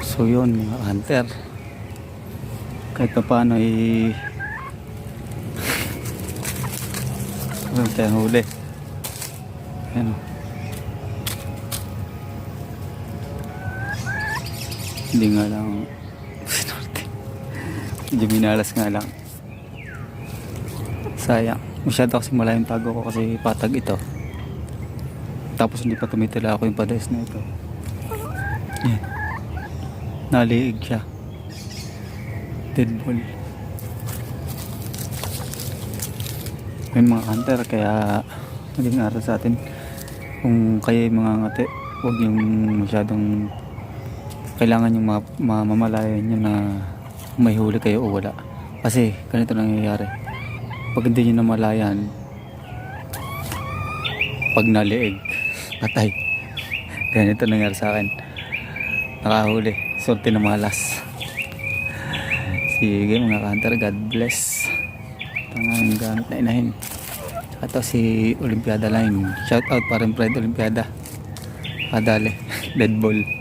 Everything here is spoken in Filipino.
So yun mga hunter, kahit pa paano meron tayong huli. Ayan. Hindi nga lang medyo minalas nga lang, sayang masyado kasi malayong tago ko kasi patag ito, tapos hindi pa tumitila ako yung pares na ito. Ayan, naliig siya, dead ball. May mga hunter kaya maging aral sa atin, kung kayo mga ngati, huwag yung masyadong kailangan yung mamamalayan nyo na may huli kayo o wala, kasi ganito nangyayari pag hindi nyo namalayan, pag naliig patay. Ganito nangyari sa akin, nakahuli, sorte na malas. Sige mga hunter, God bless. Tangang gamit na inahin. Ito si Olympiada Line, shout out pa rin Fred Olympiada, kadali dead ball.